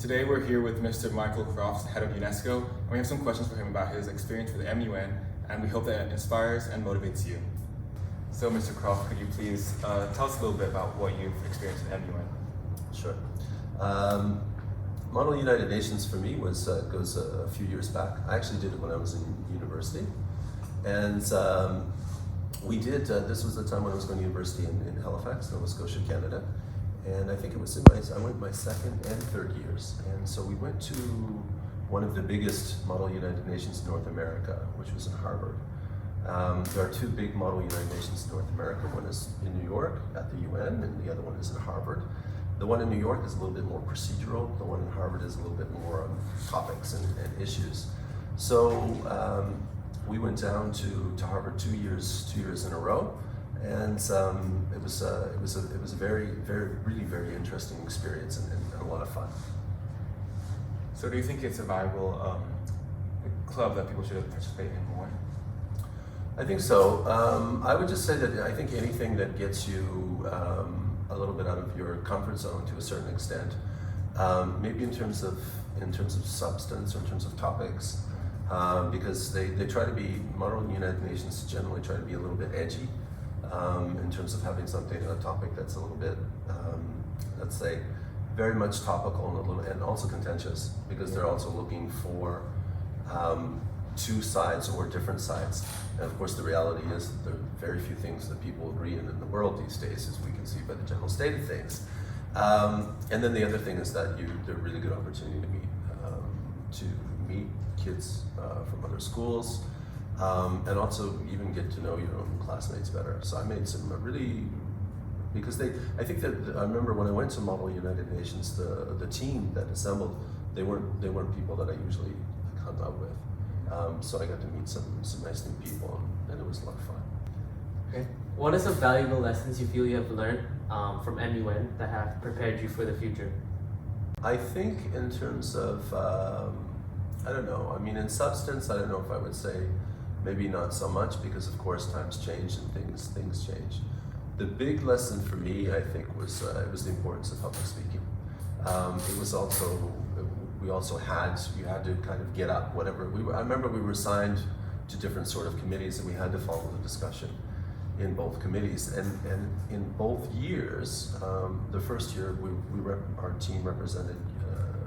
Today we're here with Mr. Michael Croft, head of UNESCO, and we have some questions for him about his experience with the MUN, and we hope that it inspires and motivates you. So Mr. Croft, could you please tell us a little bit about what you've experienced with MUN? Sure. Model United Nations for me goes a few years back. I actually did it when I was in university, and this was the time when I was going to university in Halifax, Nova Scotia, Canada. And I think it was I went my second and third years. And so we went to one of the biggest Model United Nations in North America, which was in Harvard. There are two big Model United Nations in North America. One is in New York at the UN, and the other one is in Harvard. The one in New York is a little bit more procedural. The one in Harvard is a little bit more on topics and issues. So we went down to Harvard 2 years in a row. And it was a really very interesting experience and a lot of fun. So do you think it's a viable club that people should participate in more? I think so. I would just say that I think anything that gets you a little bit out of your comfort zone to a certain extent, maybe in terms of substance or in terms of topics, because they try to be, Model United Nations generally try to be a little bit edgy. In terms of having a topic that's a little bit, let's say, very much topical and also contentious, because they're also looking for two sides or different sides. And of course, the reality is that there are very few things that people agree in the world these days, as we can see by the general state of things. And then the other thing is that they're a really good opportunity to meet kids from other schools. And also even get to know your own classmates better. So I made some because I think that I remember when I went to Model United Nations, the team that assembled, they weren't people that I usually hung out with. So I got to meet some nice new people, and it was a lot of fun. Okay. What are some valuable lessons you feel you have learned from MUN that have prepared you for the future? I think in terms of, I don't know, I mean in substance, I don't know if I would say, maybe not so much, because of course times change and things change. The big lesson for me, I think, was the importance of public speaking. It was also, you had to kind of get up, whatever. I remember we were assigned to different sort of committees, and we had to follow the discussion in both committees. And in both years, the first year our team represented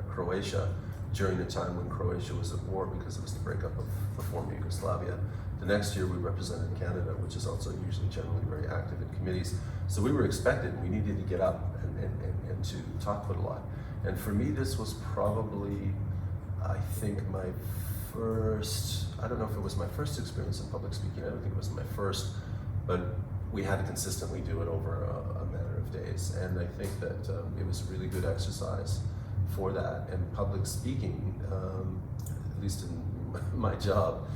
Croatia during the time when Croatia was at war, because it was the breakup of the former Yugoslavia. The next year we represented Canada, which is also usually generally very active in committees. So we were expected, we needed to get up and to talk quite a lot. And for me, this was probably, I think, my first, I don't know if it was my first experience in public speaking, I don't think it was my first, but we had to consistently do it over a matter of days. And I think that it was a really good exercise for that. And public speaking, at least in my job,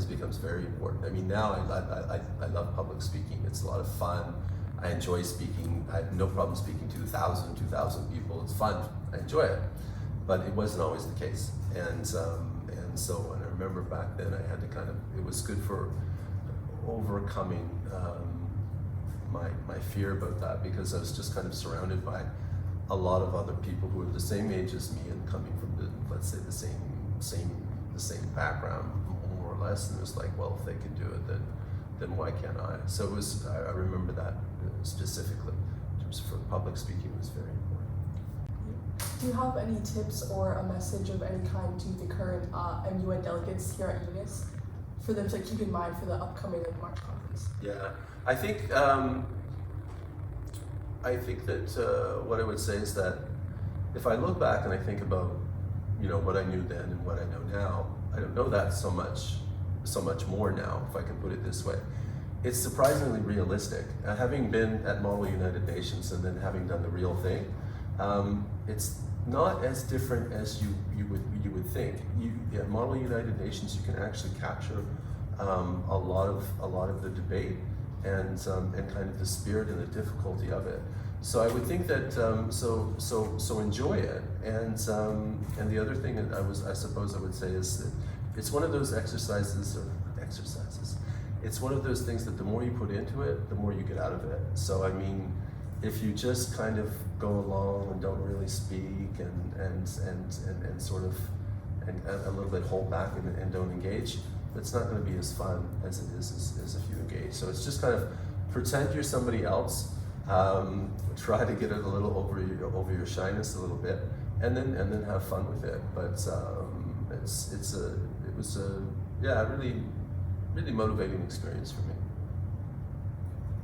becomes very important. I mean, now I love public speaking. It's a lot of fun. I enjoy speaking. I have no problem speaking to 2,000 people. It's fun. I enjoy it. But it wasn't always the case. And so when I remember back then, I had to it was good for overcoming my fear about that, because I was just kind of surrounded by a lot of other people who were the same age as me and coming from let's say the same background, more or less, and it was like, well, if they can do it, then why can't I? So it was, I remember that specifically, in terms of public speaking was very important. Do you have any tips or a message of any kind to the current MUN delegates here at UNIS for them to keep in mind for the upcoming March conference? Yeah, I think that what I would say is that if I look back and I think about what I knew then and what I know now, I don't know that so much more now, if I can put it this way. It's surprisingly realistic. Having been at Model United Nations and then having done the real thing, it's not as different as you would think. At Model United Nations, you can actually capture a lot of the debate and kind of the spirit and the difficulty of it. So I would think that so enjoy it. And the other thing that I suppose I would say is that it's one of those exercises. It's one of those things that the more you put into it, the more you get out of it. So I mean, if you just kind of go along and don't really speak and sort of and a little bit hold back and don't engage, it's not going to be as fun as it is as if you engage. So it's just kind of pretend you're somebody else. Try to get it a little over your shyness a little bit, and then have fun with it. But it was a really motivating experience for me.